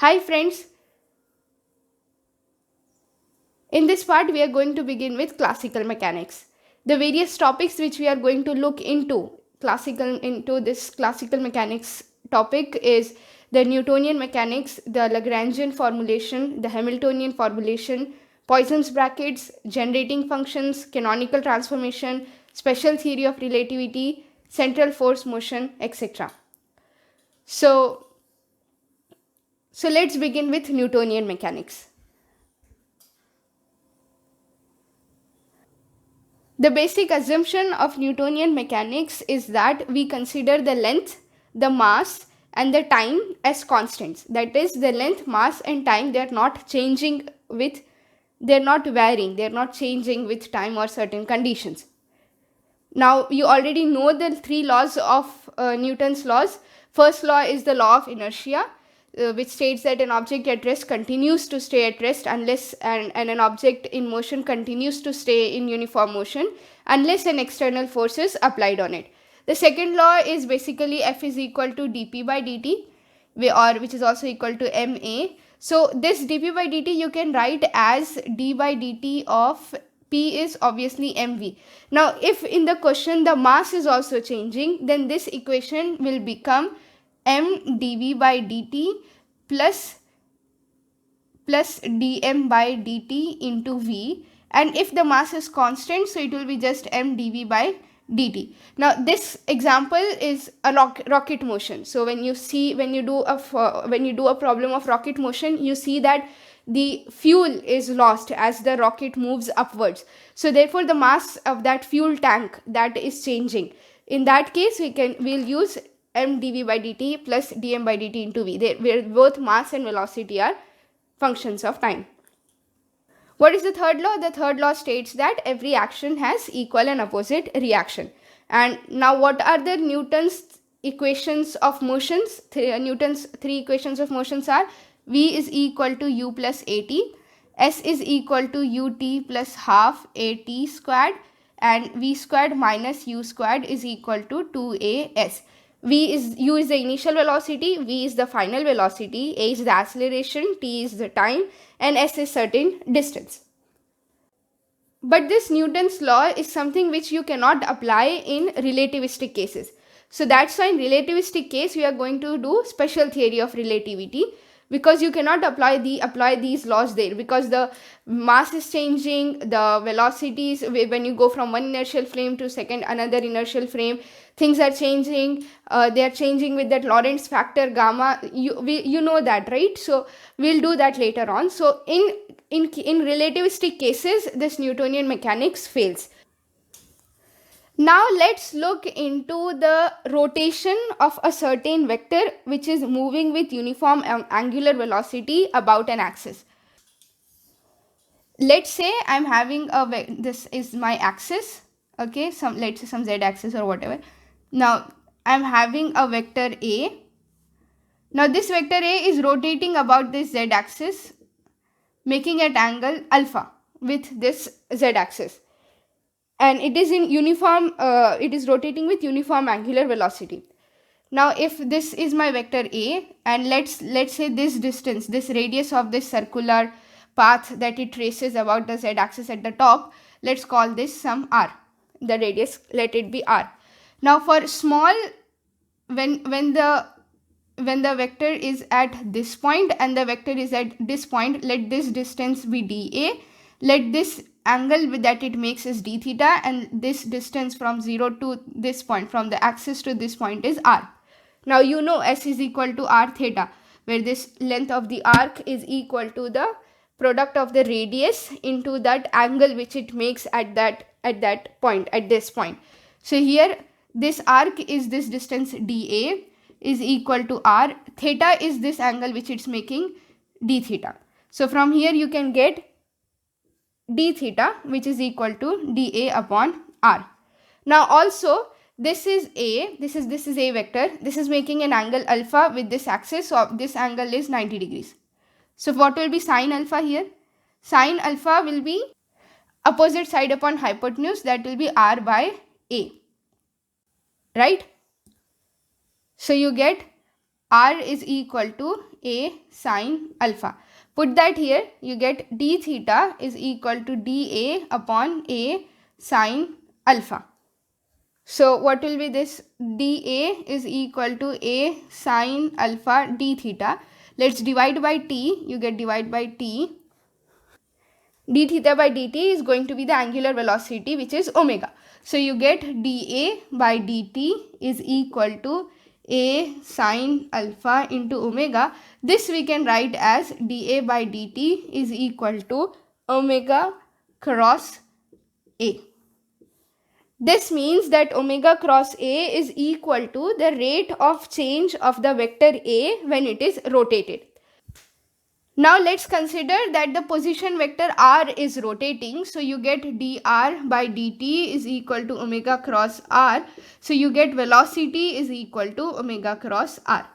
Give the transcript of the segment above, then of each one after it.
Hi friends, in this part we are going to begin with classical mechanics. The various topics which we are going to look into this classical mechanics topic is the Newtonian mechanics, the Lagrangian formulation, the Hamiltonian formulation, Poisson's brackets, generating functions, canonical transformation, special theory of relativity, central force motion, etc. So, so let's begin with Newtonian mechanics. The basic assumption of Newtonian mechanics is that we consider the length, the mass, and the time as constants. That is, the length, mass, and time, they are not changing with, they are not varying, they are not changing with time or certain conditions. Now, you already know the three laws of Newton's laws. First law is the law of inertia, which states that an object at rest continues to stay at rest unless and an object in motion continues to stay in uniform motion unless an external force is applied on it. The second law is basically F is equal to dp by dt, which is also equal to ma. So this dp by dt you can write as d by dt of P is obviously mv. Now if in the question the mass is also changing, then this equation will become m dv by dt plus dm by dt into v, and if the mass is constant, so it will be just m dv by dt. Now this example is a rocket motion. So when you do a problem of rocket motion, you see that the fuel is lost as the rocket moves upwards. So therefore the mass of that fuel tank, that is changing. In that case we'll use m dv by dt plus dm by dt into v, where both mass and velocity are functions of time. What is the third law? The third law states that every action has equal and opposite reaction. And now what are the Newton's equations of motions? Newton's three equations of motions are: v is equal to u plus at, s is equal to ut plus half at squared, and v squared minus u squared is equal to 2as. U is the initial velocity, v is the final velocity, a is the acceleration, t is the time, and s is certain distance. But this Newton's law is something which you cannot apply in relativistic cases. So that's why in relativistic case we are going to do special theory of relativity, because you cannot apply these laws there, because the mass is changing, the velocities, when you go from one inertial frame to another inertial frame, things are changing. They are changing with that Lorentz factor gamma. You know that, right? So we'll do that later on. So in relativistic cases, this Newtonian mechanics fails. Now let's look into the rotation of a certain vector which is moving with uniform angular velocity about an axis. Let's say I'm having this is my axis, okay, let's say some z axis or whatever. Now I'm having a vector A. Now this vector A is rotating about this z axis, making an angle alpha with this z axis, and it is in uniform, it is rotating with uniform angular velocity. Now if this is my vector A, and let's say this distance, this radius of this circular path that it traces about the z axis at the top, let's call this some r. The radius, let it be r. Now for small, when the vector is at this point and the vector is at this point, let this distance be dA, let this angle that it makes is d theta, and this distance from 0 to this point, from the axis to this point, is r. Now you know s is equal to r theta, where this length of the arc is equal to the product of the radius into that angle which it makes at that point, at this point. So here this arc is this distance dA is equal to r, theta is this angle which it's making, d theta. So from here you can get d theta, which is equal to dA upon r. Now also this is A, this is A vector, this is making an angle alpha with this axis, so this angle is 90 degrees. So what will be sine alpha here? Sine alpha will be opposite side upon hypotenuse, that will be r by A, right? So you get r is equal to a sine alpha. Put that here, you get d theta is equal to dA upon a sine alpha. So what will be this? dA is equal to a sine alpha d theta. Let's divide by t. You get divide by t. D theta by dt is going to be the angular velocity, which is omega. So you get dA by dt is equal to a sine alpha into omega. This we can write as dA by dt is equal to omega cross a. This means that omega cross a is equal to the rate of change of the vector a when it is rotated. Now let's consider that the position vector r is rotating. So you get dr by dt is equal to omega cross r. So you get velocity is equal to omega cross r.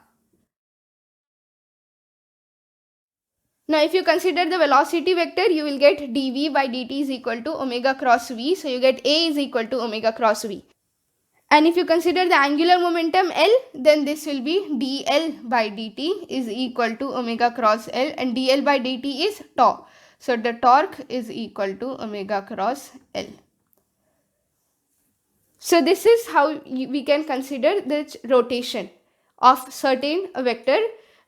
Now if you consider the velocity vector, you will get dv by dt is equal to omega cross v. So you get a is equal to omega cross v. And if you consider the angular momentum L, then this will be dl by dt is equal to omega cross L, and dl by dt is tau. So the torque is equal to omega cross L. So this is how we can consider the rotation of certain vector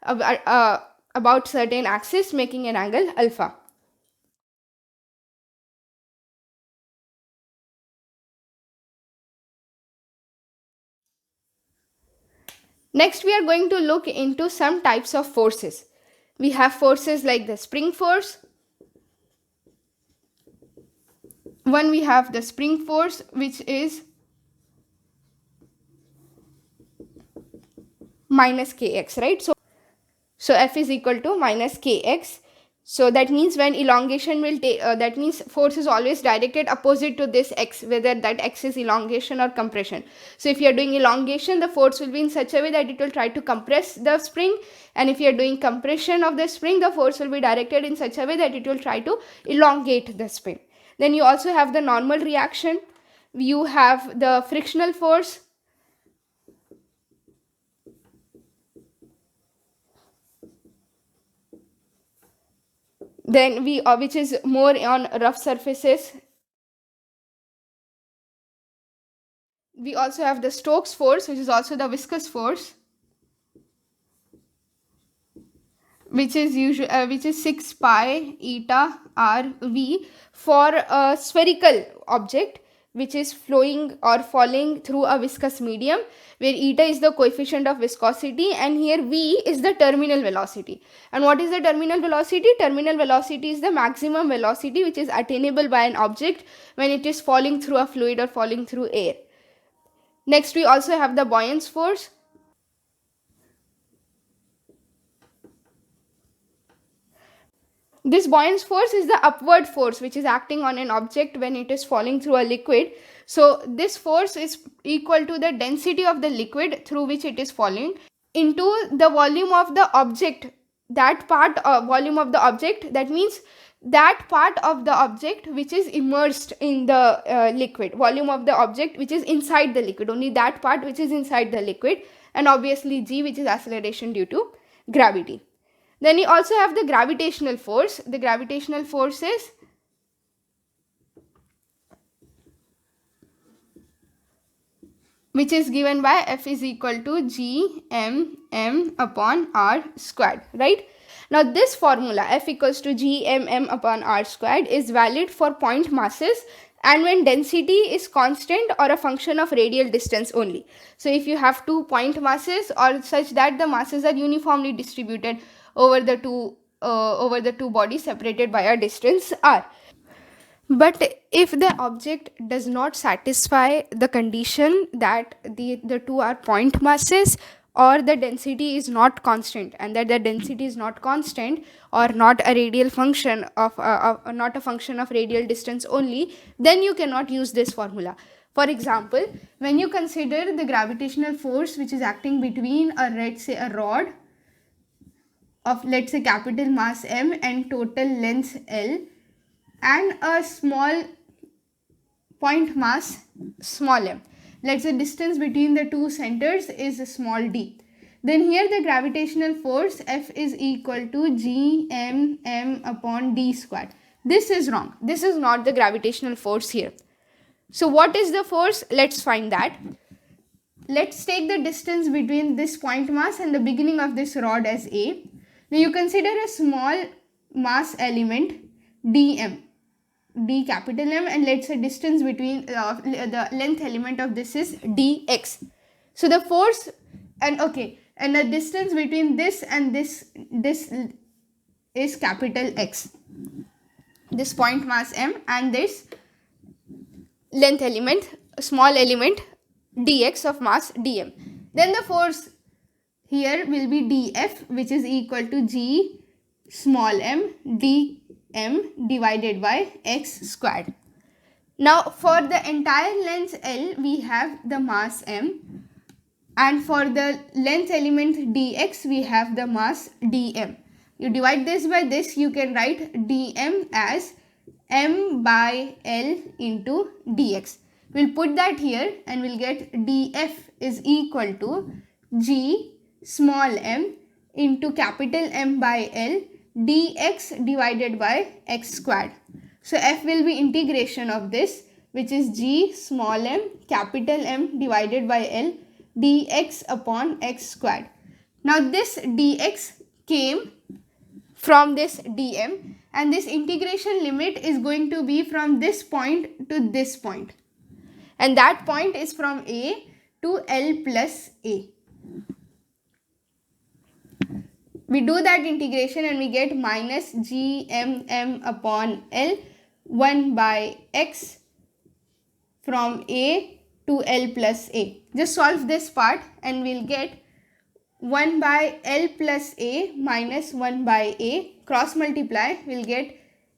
about certain axis making an angle alpha. Next, we are going to look into some types of forces. We have forces like the spring force. One, we have the spring force, which is minus kx, right? So F is equal to minus kx. So that means when elongation will take, that means force is always directed opposite to this x, whether that x is elongation or compression. So if you are doing elongation, the force will be in such a way that it will try to compress the spring, and if you are doing compression of the spring, the force will be directed in such a way that it will try to elongate the spring. Then you also have the normal reaction. You have the frictional force. Then which is more on rough surfaces. We also have the Stokes force, which is also the viscous force, which is 6 pi eta r v for a spherical object which is flowing or falling through a viscous medium, where eta is the coefficient of viscosity and here v is the terminal velocity. And what is the terminal velocity? Terminal velocity is the maximum velocity which is attainable by an object when it is falling through a fluid or falling through air. Next, we also have the buoyance force. This buoyance force is the upward force which is acting on an object when it is falling through a liquid. So this force is equal to the density of the liquid through which it is falling into the volume of the object. That part of volume of the object, that means that part of the object which is immersed in the liquid, volume of the object which is inside the liquid, only that part which is inside the liquid, and obviously g, which is acceleration due to gravity. Then you also have the gravitational force. The gravitational force is which is given by F is equal to g m upon r squared, right? Now this formula F equals to g m upon r squared is valid for point masses and when density is constant or a function of radial distance only. So if you have two point masses or such that the masses are uniformly distributed over the two bodies separated by a distance r. But if the object does not satisfy the condition that the two are point masses, or the density is not constant, and that the density is not constant or not a radial function of not a function of radial distance only, then you cannot use this formula. For example, when you consider the gravitational force which is acting between let's say a rod of, let's say, capital mass m and total length L, and a small point mass small m. Let's say distance between the two centers is small d. then here the gravitational force F is equal to gmm upon d squared. This is wrong. This is not the gravitational force here. So what is the force? Let's find that. Let's take the distance between this point mass and the beginning of this rod as A. Now you consider a small mass element dm, d capital M, and let's say distance between the length element of this is dx. So the force, and okay, and the distance between this and this is capital X, this point mass M, and this length element, small element dx of mass dm. Then the force here will be dF, which is equal to g small m dm divided by x squared. Now for the entire length L we have the mass m, and for the length element dx we have the mass dm. You divide this by this, you can write dm as m by L into dx. We'll put that here and we'll get dF is equal to g small m into capital M by L dx divided by x squared. So F will be integration of this, which is g small m capital M divided by L dx upon x squared. Now this dx came from this dm, and this integration limit is going to be from this point to this point, and that point is from A to L plus A. We do that integration and we get minus gmm upon L 1 by x from A to L plus A. Just solve this part and we'll get 1 by L plus A minus 1 by A. Cross multiply, we'll get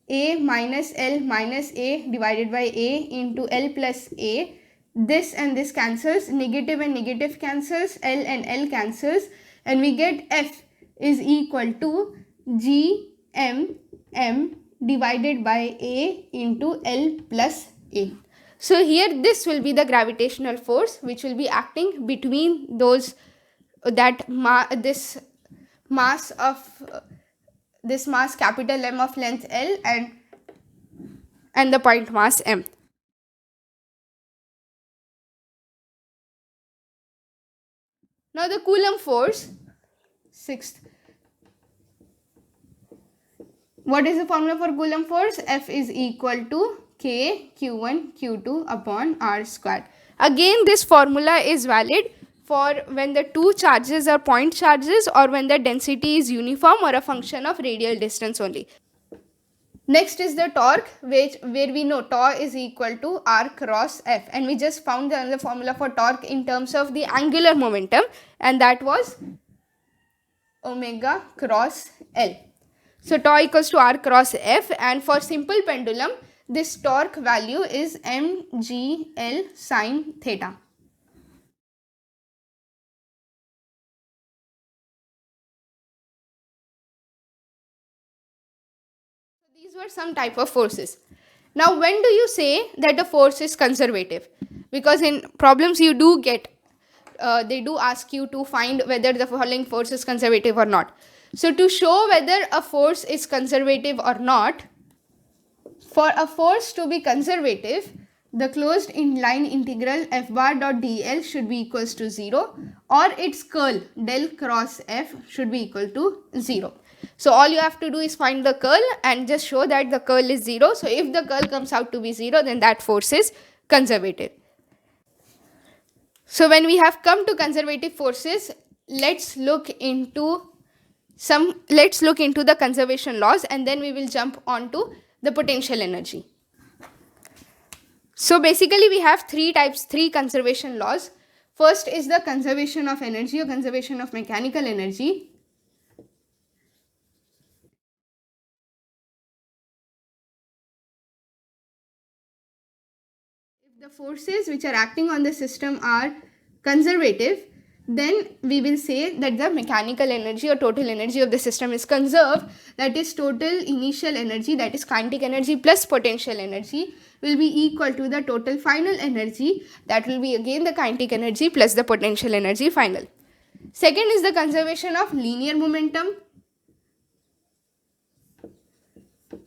A minus L minus A divided by A into L plus A. This and this cancels, negative and negative cancels, L and L cancels, and we get F is equal to G M M divided by A into L plus A. So here this will be the gravitational force which will be acting between those this mass capital M of length L and the point mass M. Now the Coulomb force, sixth. What is the formula for Coulomb force? F is equal to K Q1 Q2 upon R squared. Again, this formula is valid for when the two charges are point charges or when the density is uniform or a function of radial distance only. Next is the torque, where we know tau is equal to R cross F, and we just found the formula for torque in terms of the angular momentum, and that was omega cross L. So tau equals to R cross F, and for simple pendulum this torque value is mgl sine theta. These were some type of forces. Now when do you say that a force is conservative? Because in problems you do get, they do ask you to find whether the following force is conservative or not. So to show whether a force is conservative or not, for a force to be conservative, the closed inline integral f bar dot dl should be equals to 0, or its curl del cross f should be equal to 0. So all you have to do is find the curl and just show that the curl is 0. So if the curl comes out to be 0, then that force is conservative. So when we have come to conservative forces, let's look into the conservation laws, and then we will jump on to the potential energy. So basically we have three conservation laws. First is the conservation of energy or conservation of mechanical energy. If the forces which are acting on the system are conservative, then we will say that the mechanical energy or total energy of the system is conserved. That is, total initial energy, that is kinetic energy plus potential energy, will be equal to the total final energy, that will be again the kinetic energy plus the potential energy final. Second is the conservation of linear momentum.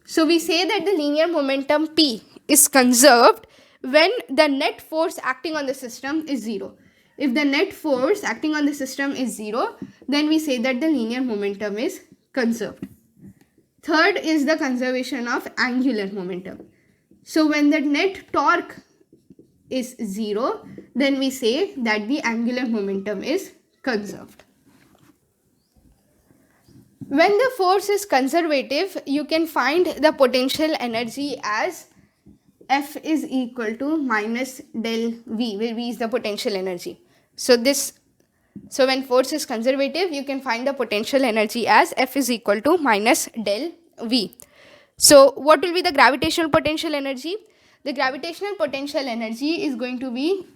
So we say that the linear momentum P is conserved when the net force acting on the system is 0. If the net force acting on the system is 0, then we say that the linear momentum is conserved. Third is the conservation of angular momentum. So when the net torque is 0, then we say that the angular momentum is conserved. When the force is conservative, you can find the potential energy as F is equal to minus del V, where V is the potential energy. So when force is conservative, you can find the potential energy as F is equal to minus del V. So what will be the gravitational potential energy? The gravitational potential energy is going to be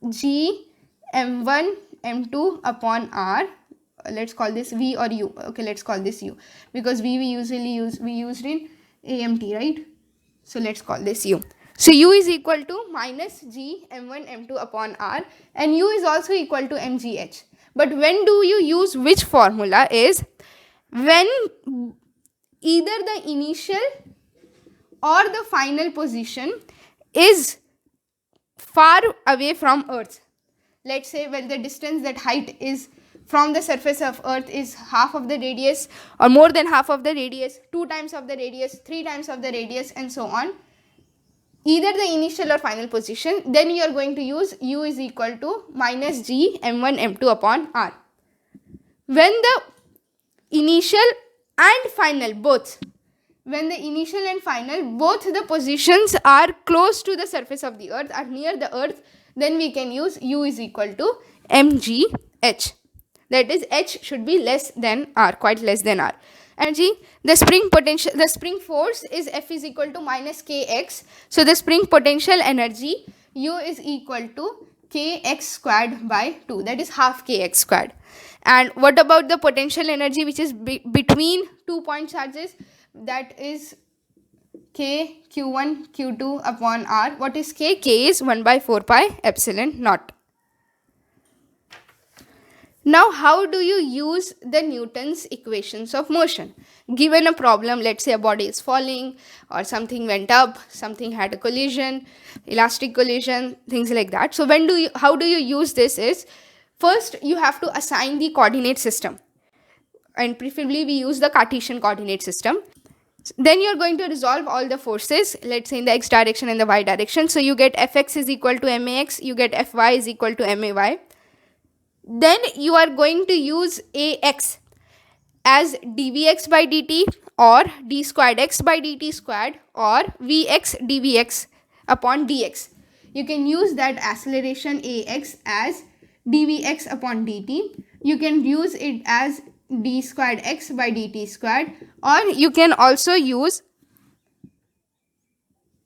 G m1 m2 upon R. Let's call this V or U. Okay, let's call this U, because V we used in AMT, right? So let's call this U. So U is equal to minus G m1 m2 upon R, and U is also equal to mgh. But when do you use which formula is when either the initial or the final position is far away from Earth. Let's say when the distance, that height is from the surface of Earth is half of the radius or more than half of the radius, 2 times of the radius, 3 times of the radius, and so on. Either the initial or final position, then you are going to use U is equal to minus G m1 m2 upon R. When the initial and final both, when the initial and final both the positions are close to the surface of the Earth, are near the Earth, then we can use U is equal to mgh. That is, H should be less than R, quite less than R. Energy, the spring force is F is equal to minus kx. So the spring potential energy U is equal to kx squared by 2, that is half kx squared. And what about the potential energy which is between 2 point charges? That is k q1 q2 upon R. What is k? K is 1 by 4 pi epsilon naught. Now, how do you use the Newton's equations of motion? Given a problem, let's say a body is falling or something went up, something had a collision, elastic collision, things like that. So how do you use this is, first you have to assign the coordinate system, and preferably we use the Cartesian coordinate system. Then you are going to resolve all the forces, let's say in the x direction and the y direction. So you get Fx is equal to max, you get Fy is equal to may. Then you are going to use Ax as dvx by dt or d squared x by dt squared or vx dvx upon dx. You can use that acceleration Ax as dvx upon dt. You can use it as d squared x by dt squared, or you can also use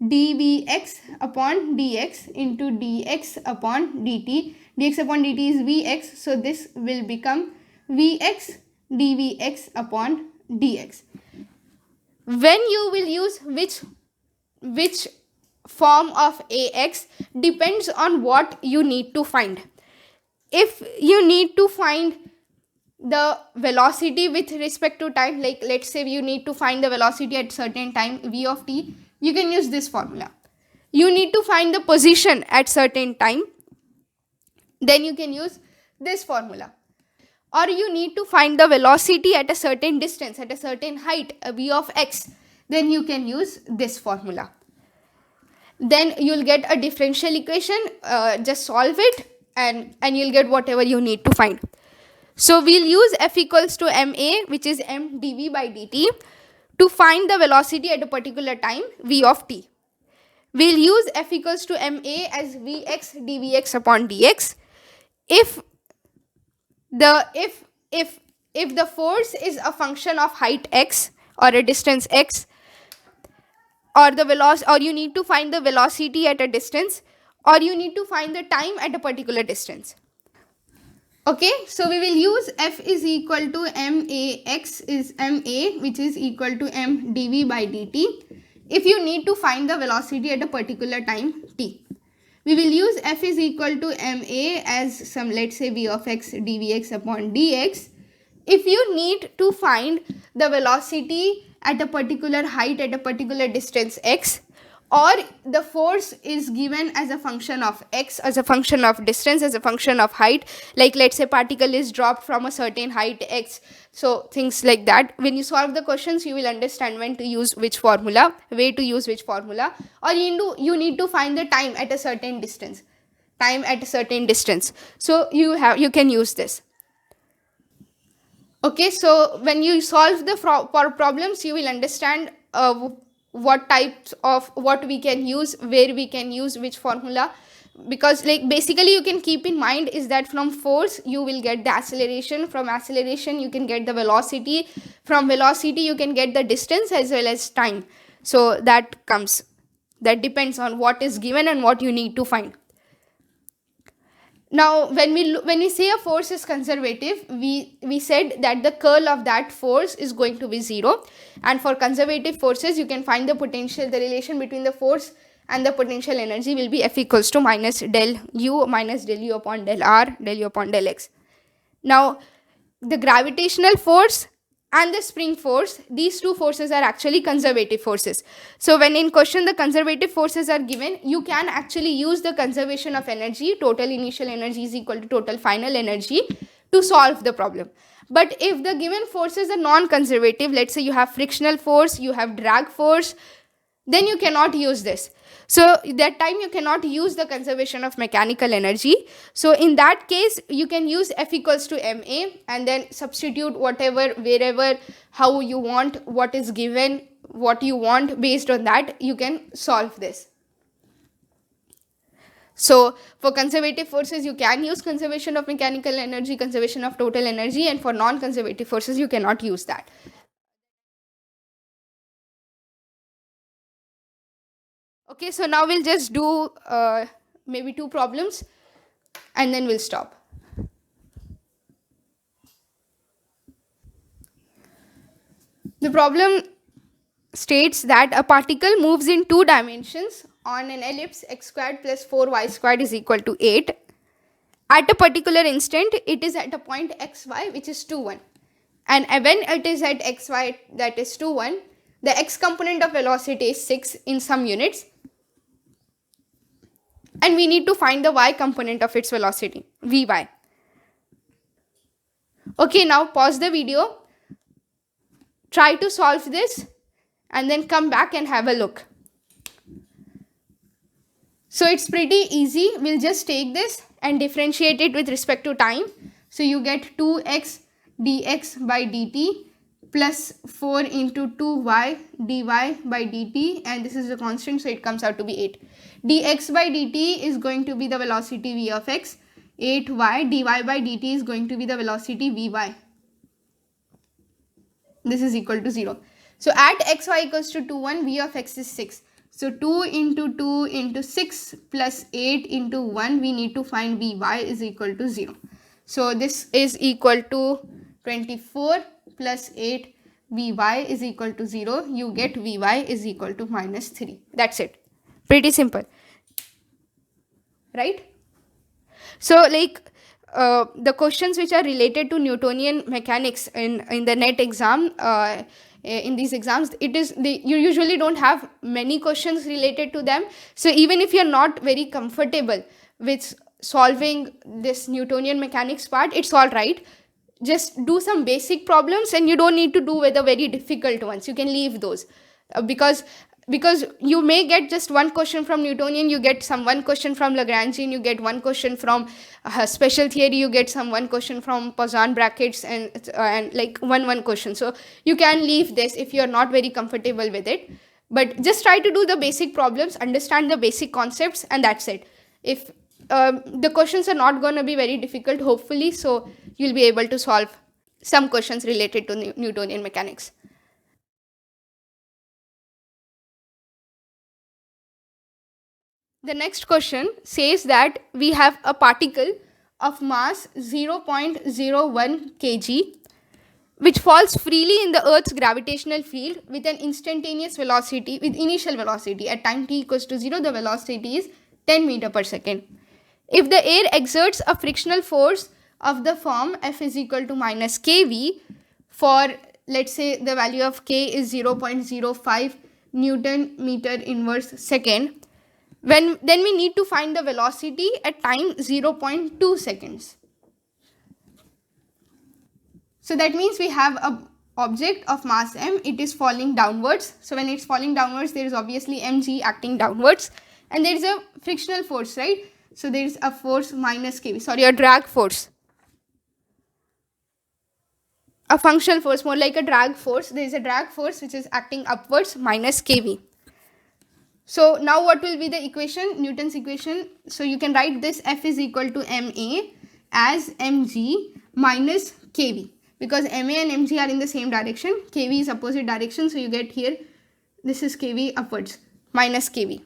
dvx upon dx into dx upon dt. Dx upon dt is vx, so this will become vx dvx upon dx. When you will use which form of Ax depends on what you need to find. If you need to find the velocity with respect to time, like let's say you need to find the velocity at certain time v of t, you can use this formula. You need to find the position at certain time, then you can use this formula. Or you need to find the velocity at a certain distance, at a certain height, v of x, then you can use this formula. Then you'll get a differential equation, just solve it and you'll get whatever you need to find. So we'll use F equals to ma, which is m dv by dt, to find the velocity at a particular time v of t. We'll use F equals to ma as vx dvx upon dx. If the force is a function of height x or a distance x, or the velocity, or you need to find the velocity at a distance, or you need to find the time at a particular distance. Okay, so we will use F is equal to max is ma, which is equal to m dv by dt, if you need to find the velocity at a particular time t. we will use F is equal to ma as some, let's say, v of x dvx upon dx. If you need to find the velocity at a particular height at a particular distance x, or the force is given as a function of x, as a function of distance, as a function of height, like let's say particle is dropped from a certain height x, so things like that, when you solve the questions you will understand when to use which formula, where to use which formula, or you need to find the time at a certain distance, so you can use this. Okay, so when you solve the problems you will understand what types of what we can use, where we can use which formula, because like basically you can keep in mind is that from force you will get the acceleration, from acceleration you can get the velocity, from velocity you can get the distance as well as time. So that depends on what is given and what you need to find. Now when we say a force is conservative, we said that the curl of that force is going to be 0, and for conservative forces you can find the potential, the relation between the force and the potential energy will be F equals to minus del u upon del r del u upon del x. Now the gravitational force and the spring force, these two forces are actually conservative forces. So when in question the conservative forces are given, you can actually use the conservation of energy, total initial energy is equal to total final energy, to solve the problem. But if the given forces are non-conservative, let's say you have frictional force, you have drag force, then you cannot use this. So that time you cannot use the conservation of mechanical energy. So in that case you can use F equals to ma and then substitute whatever, wherever, how you want, what is given, what you want, based on that you can solve this. So for conservative forces you can use conservation of mechanical energy, conservation of total energy, and for non-conservative forces you cannot use that. Okay, so now we'll just do maybe 2 problems and then we'll stop. The problem states that a particle moves in 2 dimensions on an ellipse x squared plus 4y squared is equal to 8. At a particular instant, it is at a point xy which is 2, 1. And when it is at xy that is 2, 1, the x component of velocity is 6 in some units. And we need to find the y component of its velocity, vy. Okay, now pause the video, try to solve this, and then come back and have a look. So it's pretty easy. We'll just take this and differentiate it with respect to time. So you get 2x dx by dt plus 4 into 2y dy by dt, and this is a constant, so it comes out to be 8. Dx by dt is going to be the velocity v of x, 8y, dy by dt is going to be the velocity vy. This is equal to 0. So at xy equals to 2, 1, v of x is 6. So 2 into 2 into 6 plus 8 into 1, we need to find vy is equal to 0. So this is equal to 24 plus 8, vy is equal to 0. You get vy is equal to minus 3. That's it. Pretty simple. Right? So like the questions which are related to Newtonian mechanics in the NET exam, in these exams, you usually don't have many questions related to them. So even if you're not very comfortable with solving this Newtonian mechanics part, it's all right. Just do some basic problems and you don't need to do with the very difficult ones. You can leave those because you may get just one question from Newtonian, you get one question from Lagrangian, you get one question from special theory, you get one question from Poisson brackets, and like one question. So you can leave this if you're not very comfortable with it, but just try to do the basic problems, understand the basic concepts, and that's it. If the questions are not going to be very difficult, hopefully, so you'll be able to solve some questions related to Newtonian mechanics. The next question says that we have a particle of mass 0.01 kg which falls freely in the Earth's gravitational field with an instantaneous velocity, with initial velocity. At time t equals to 0, the velocity is 10 meter per second. If the air exerts a frictional force of the form F is equal to minus kV for, let's say, the value of K is 0.05 Newton meter inverse second, then we need to find the velocity at time 0.2 seconds. So that means we have a object of mass m, it is falling downwards. So when it's falling downwards, there is obviously mg acting downwards, and there is a frictional force, right? So there is a force minus kV, sorry, a drag force, a functional force, more like a drag force. There is a drag force which is acting upwards minus kV. So now what will be the equation, Newton's equation? So you can write this F is equal to ma as mg minus kV, because ma and mg are in the same direction, kV is opposite direction, so you get here this is kV upwards minus kV.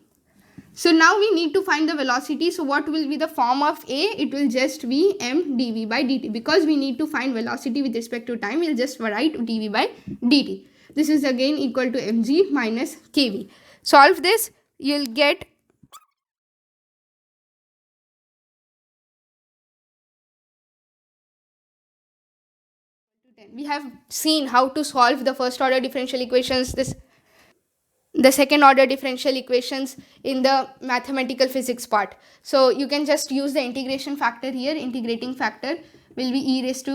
So now we need to find the velocity. So what will be the form of A? It will just be m dv by dt. Because we need to find velocity with respect to time, we'll just write dv by dt. This is again equal to mg minus kV. Solve this, you'll get we have seen how to solve the first order differential equations, the second order differential equations in the mathematical physics part. So you can just use the integration factor here. Integrating factor will be e raised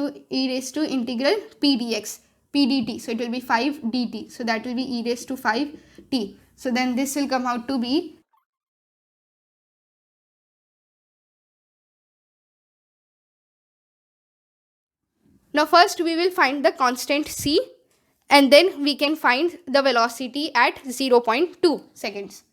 to integral p dx p dt. So it will be 5 dt. So that will be e raised to 5 t. So then this will come out to be, now first we will find the constant c, and then we can find the velocity at 0.2 seconds.